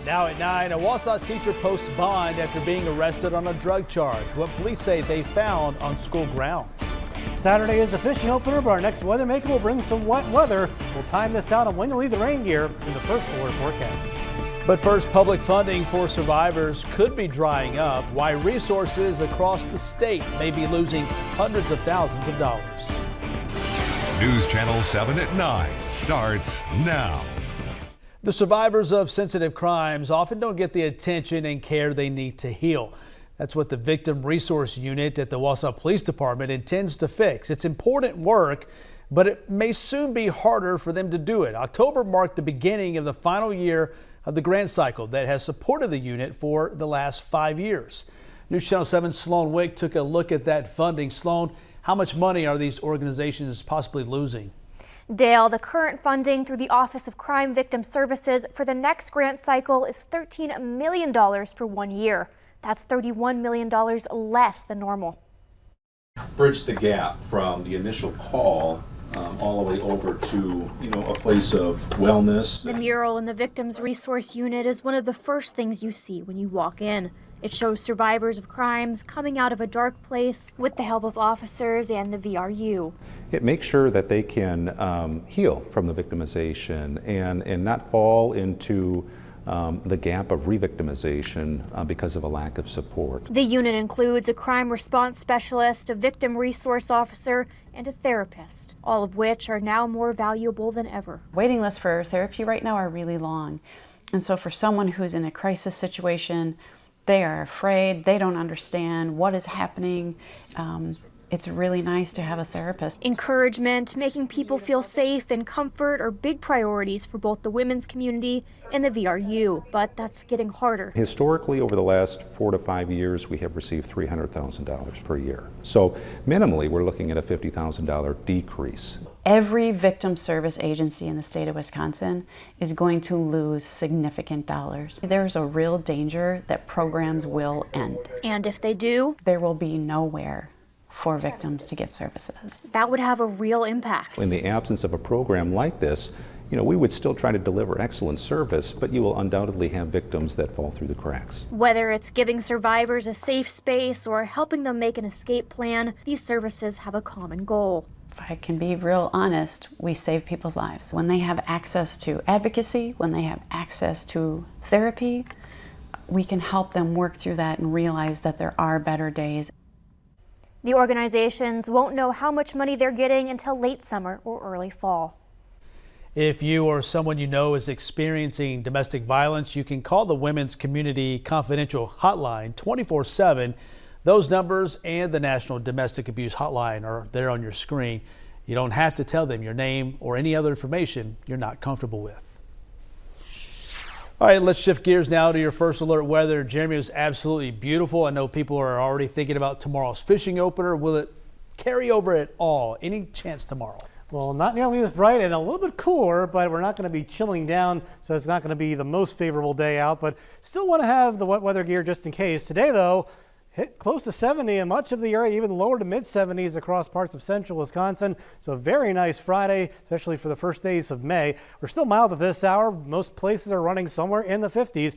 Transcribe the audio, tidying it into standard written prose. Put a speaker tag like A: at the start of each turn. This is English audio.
A: Now at 9, a WZAW teacher posts bond after being arrested on a drug charge. What police say they found on school grounds.
B: Saturday is the fishing opener, but our next weather maker will bring some wet weather. We'll time this out on when to leave the rain gear in the first quarter forecast.
A: But first, public funding for survivors could be drying up. Why resources across the state may be losing hundreds of thousands of dollars.
C: News Channel 7 at 9 starts now.
A: The survivors of sensitive crimes often don't get the attention and care they need to heal. That's what the Victim Resource Unit at the WZAW Police Department intends to fix. It's important work, but it may soon be harder for them to do it. October marked the beginning of the final year of the grant cycle that has supported the unit for the last 5 years. News Channel 7's Sloan Wick took a look at that funding. Sloan, how much money are these organizations possibly losing?
D: Dale, the current funding through the Office of Crime Victim Services for the next grant cycle is $13 million for 1 year. That's $31 million less than normal.
E: Bridge the gap from the initial call all the way over to, a place of wellness.
D: The mural in the Victims Resource Unit is one of the first things you see when you walk in. It shows survivors of crimes coming out of a dark place with the help of officers and the VRU.
F: It makes sure that they can heal from the victimization and not fall into the gap of re-victimization because of a lack of support.
D: The unit includes a crime response specialist, a victim resource officer, and a therapist, all of which are now more valuable than ever.
G: Waiting lists for therapy right now are really long. And so for someone who's in a crisis situation, they are afraid, they don't understand what is happening. It's really nice to have a therapist.
D: Encouragement, making people feel safe, and comfort are big priorities for both the women's community and the VRU, but that's getting harder.
F: Historically, over the last 4 to 5 years, we have received $300,000 per year. So minimally, we're looking at a $50,000 decrease.
G: Every victim service agency in the state of Wisconsin is going to lose significant dollars. There's a real danger that programs will end.
D: And if they do,
G: there will be nowhere for victims to get services.
D: That would have a real impact.
F: In the absence of a program like this, we would still try to deliver excellent service, but you will undoubtedly have victims that fall through the cracks.
D: Whether it's giving survivors a safe space or helping them make an escape plan, these services have a common goal.
G: If I can be real honest, we save people's lives. When they have access to advocacy, when they have access to therapy, we can help them work through that and realize that there are better days.
D: The organizations won't know how much money they're getting until late summer or early fall.
A: If you or someone you know is experiencing domestic violence, you can call the Women's Community Confidential Hotline 24/7. Those numbers and the National Domestic Abuse Hotline are there on your screen. You don't have to tell them your name or any other information you're not comfortable with. All right, let's shift gears now to your first alert weather. Jeremy, was absolutely beautiful. I know people are already thinking about tomorrow's fishing opener. Will it carry over at all? Any chance tomorrow?
B: Well, not nearly as bright and a little bit cooler, but we're not going to be chilling down, so it's not going to be the most favorable day out, but still want to have the wet weather gear just in case. Today, though, hit close to 70 in much of the area, even lower to mid-70s across parts of central Wisconsin. So a very nice Friday, especially for the first days of May. We're still mild at this hour. Most places are running somewhere in the 50s.